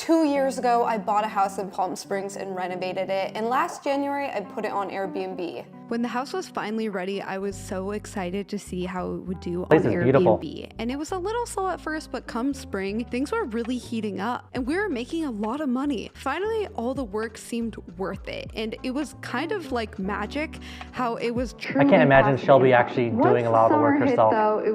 2 years ago, I bought a house in Palm Springs and renovated it, and last January, I put it on Airbnb. When the house was finally ready, I was so excited to see how it would do on Airbnb. Beautiful. And it was a little slow at first, but come spring, things were really heating up and we were making a lot of money. Finally, all the work seemed worth it, and it was kind of like magic how it was truly I can't imagine Shelby actually doing a lot of the work herself.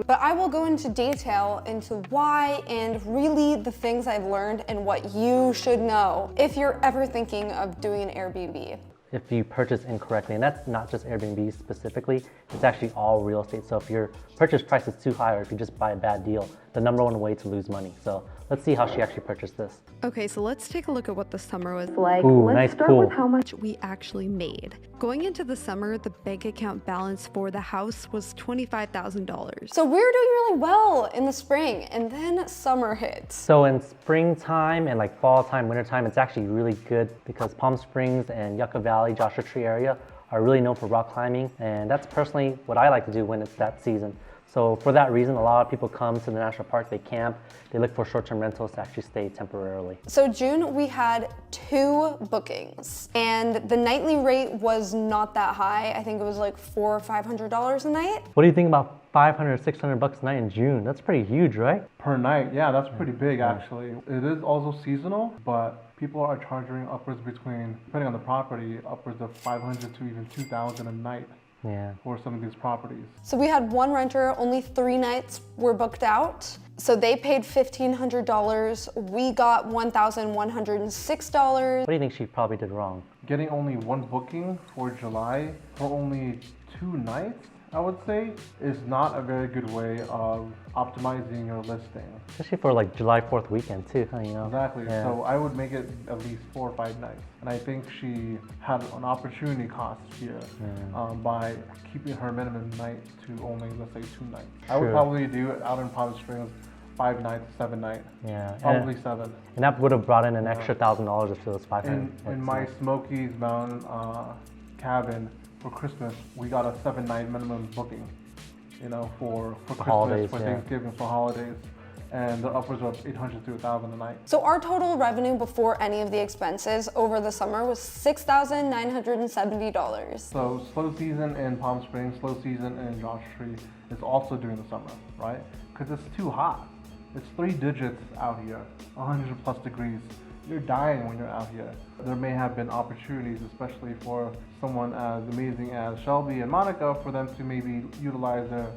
But I will go into detail into why and really the things I've learned and what you should know if you're ever thinking of doing an Airbnb. If you purchase incorrectly, and that's not just Airbnb specifically, it's actually all real estate. So if your purchase price is too high or if you just buy a bad deal, the number one way to lose money. So let's see how she actually purchased this. Okay, so let's take a look at what the summer was like. Ooh, let's nice start pool. with how much we actually made. Going into the summer, the bank account balance for the house was $25,000. So we were doing really well in the spring, and then summer hits. So in springtime and like fall time, winter time, it's actually really good because Palm Springs and Yucca Valley, Joshua Tree area are really known for rock climbing, and that's personally what I like to do when it's that season. So for that reason, a lot of people come to the national park, they camp, they look for short-term rentals to actually stay temporarily. So June, we had 2 bookings, and the nightly rate was not that high. I think it was like $400 or $500 a night. What do you think about 500, 600 bucks a night in June? That's pretty huge, right? Per night, yeah, that's pretty big actually. It is also seasonal, but people are charging upwards between, depending on the property, upwards of 500 to even 2,000 a night. Yeah. For some of these properties. So we had one renter, only 3 nights were booked out. So they paid $1,500. We got $1,106. What do you think she probably did wrong? Getting only 1 booking for July for only 2 nights, I would say, is not a very good way of optimizing your listing. Especially for like July 4th weekend too, you know? Exactly, Yeah. So I would make it at least 4 or 5 nights. And I think she had an opportunity cost here by keeping her minimum night to only, let's say, 2 nights. I would probably do it out in Palm Springs, 5 nights, 7 nights. Yeah. Probably 7. And that would have brought in an extra $1,000 if it was 500. In my Smokies Mountain cabin for Christmas, we got a 7-night minimum booking, you know, for Christmas, holidays, for Thanksgiving, for holidays. And they're upwards of $800 to $1,000 a night. So our total revenue before any of the expenses over the summer was $6,970. So slow season in Palm Springs, slow season in Joshua Tree is also during the summer, right? Because it's too hot. It's 3 digits out here, 100 plus degrees. You're dying when you're out here. There may have been opportunities, especially for someone as amazing as Shelby and Monica, for them to maybe utilize their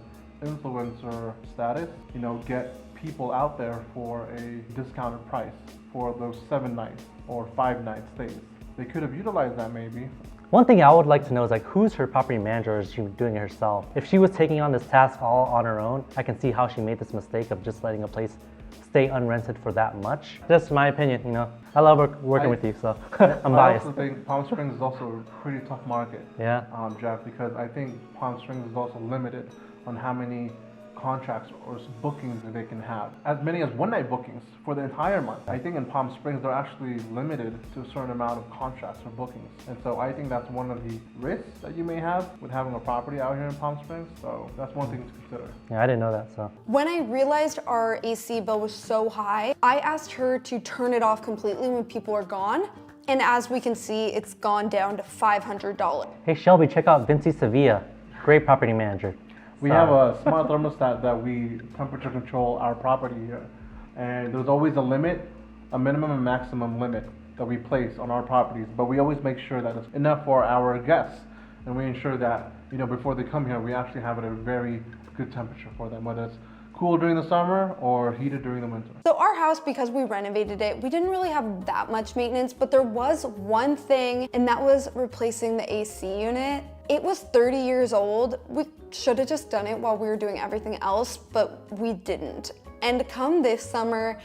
influencer status, you know, get people out there for a discounted price for those 7 nights or 5 night stays. They could have utilized that maybe. One thing I would like to know is like, who's her property manager, or is she doing it herself? If she was taking on this task all on her own, I can see how she made this mistake of just letting a place stay unrented for that much. Just my opinion, you know. I love working with you, so I'm biased. I also think Palm Springs is also a pretty tough market, Jeff, because I think Palm Springs is also limited on how many contracts or bookings that they can have. As many as 1-night bookings for the entire month. I think in Palm Springs, they're actually limited to a certain amount of contracts or bookings. And so I think that's one of the risks that you may have with having a property out here in Palm Springs. So that's one thing to consider. Yeah, I didn't know that, so. When I realized our AC bill was so high, I asked her to turn it off completely when people are gone. And as we can see, it's gone down to $500. Hey Shelby, check out Vinci Sevilla. Great property manager. We have a smart thermostat that we temperature control our property here. And there's always a limit, a minimum and maximum limit that we place on our properties. But we always make sure that it's enough for our guests. And we ensure that, you know, before they come here, we actually have it at a very good temperature for them, whether it's cool during the summer or heated during the winter. So our house, because we renovated it, we didn't really have that much maintenance, but there was one thing, and that was replacing the AC unit. It was 30 years old. We should have just done it while we were doing everything else, but we didn't. And come this summer,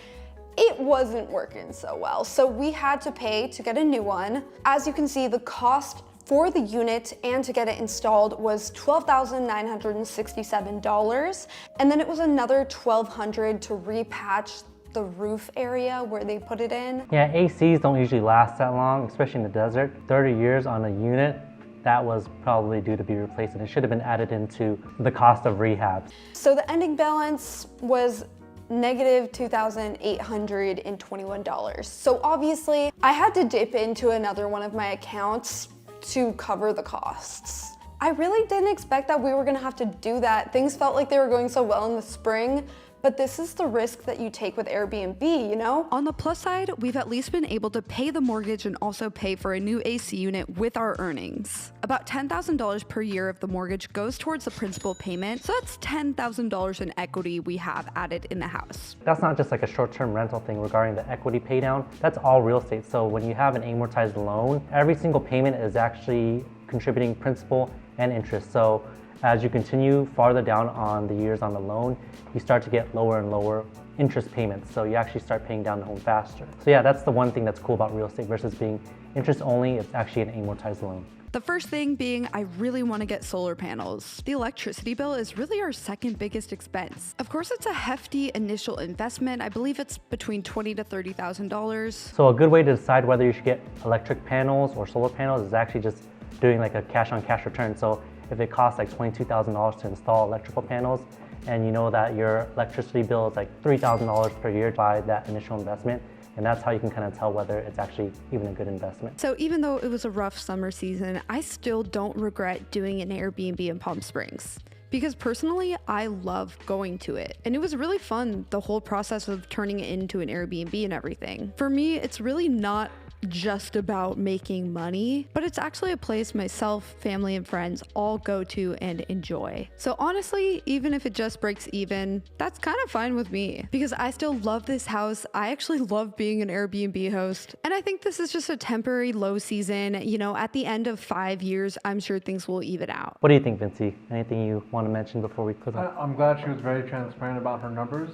it wasn't working so well. So we had to pay to get a new one. As you can see, the cost for the unit and to get it installed was $12,967. And then it was another $1,200 to repatch the roof area where they put it in. Yeah, ACs don't usually last that long, especially in the desert. 30 years on a unit, that was probably due to be replaced, and it should have been added into the cost of rehab. So the ending balance was negative $2,821. So obviously I had to dip into another one of my accounts to cover the costs. I really didn't expect that we were gonna have to do that. Things felt like they were going so well in the spring, but this is the risk that you take with Airbnb, you know? On the plus side, we've at least been able to pay the mortgage and also pay for a new AC unit with our earnings. About $10,000 per year of the mortgage goes towards the principal payment, so that's $10,000 in equity we have added in the house. That's not just like a short-term rental thing regarding the equity pay down. That's all real estate. So when you have an amortized loan, every single payment is actually contributing principal and interest. So as you continue farther down on the years on the loan, you start to get lower and lower interest payments. So you actually start paying down the home faster. So yeah, that's the one thing that's cool about real estate versus being interest only. It's actually an amortized loan. The first thing being, I really want to get solar panels. The electricity bill is really our second biggest expense. Of course, it's a hefty initial investment. I believe it's between $20,000 to $30,000. So a good way to decide whether you should get electric panels or solar panels is actually just doing like a cash on cash return. So if it costs like $22,000 to install electrical panels, and you know that your electricity bill is like $3,000 per year by that initial investment, and that's how you can kind of tell whether it's actually even a good investment. So even though it was a rough summer season, I still don't regret doing an Airbnb in Palm Springs. Because personally, I love going to it. And it was really fun, the whole process of turning it into an Airbnb and everything. For me, it's really not just about making money, but it's actually a place myself, family, and friends all go to and enjoy. So honestly, even if it just breaks even, that's kind of fine with me because I still love this house. I actually love being an Airbnb host. And I think this is just a temporary low season. You know, at the end of 5 years, I'm sure things will even out. What do you think, Vinci? Anything you want to mention before we close up? I'm glad she was very transparent about her numbers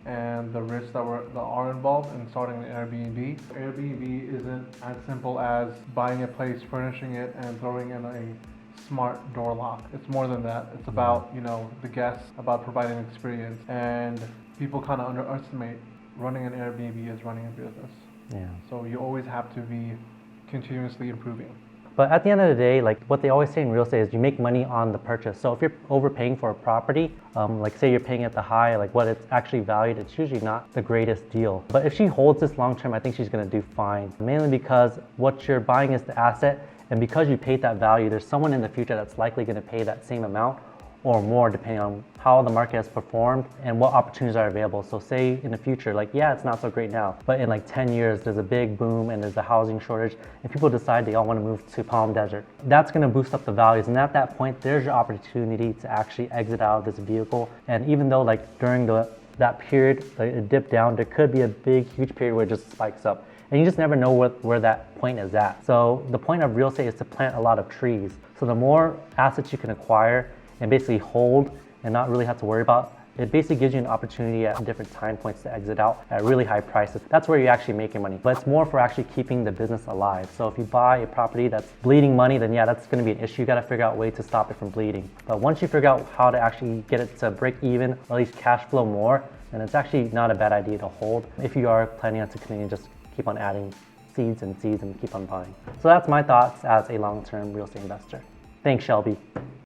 and the risks that are involved in starting an Airbnb. Airbnb isn't as simple as buying a place, furnishing it, and throwing in a smart door lock. It's more than that. It's about, you know, the guests, about providing an experience, and people kind of underestimate running an Airbnb is running a business. Yeah. So you always have to be continuously improving. But at the end of the day, like what they always say in real estate is you make money on the purchase. So if you're overpaying for a property, like say you're paying at the high, like what it's actually valued, it's usually not the greatest deal. But if she holds this long term, I think she's gonna do fine. Mainly because what you're buying is the asset, and because you paid that value, there's someone in the future that's likely gonna pay that same amount or more depending on how the market has performed and what opportunities are available. So say in the future, like yeah, it's not so great now, but in like 10 years, there's a big boom and there's a housing shortage and people decide they all want to move to Palm Desert. That's gonna boost up the values, and at that point, there's your opportunity to actually exit out of this vehicle. And even though like during that period, like, it dipped down, there could be a big, huge period where it just spikes up. And you just never know where that point is at. So the point of real estate is to plant a lot of trees. So the more assets you can acquire and basically hold and not really have to worry about, it basically gives you an opportunity at different time points to exit out at really high prices. That's where you actually make your money. But it's more for actually keeping the business alive. So if you buy a property that's bleeding money, then yeah, that's gonna be an issue. You gotta figure out a way to stop it from bleeding. But once you figure out how to actually get it to break even, or at least cash flow more, then it's actually not a bad idea to hold if you are planning on to continue just keep on adding seeds and keep on buying. So that's my thoughts as a long-term real estate investor. Thanks, Shelby.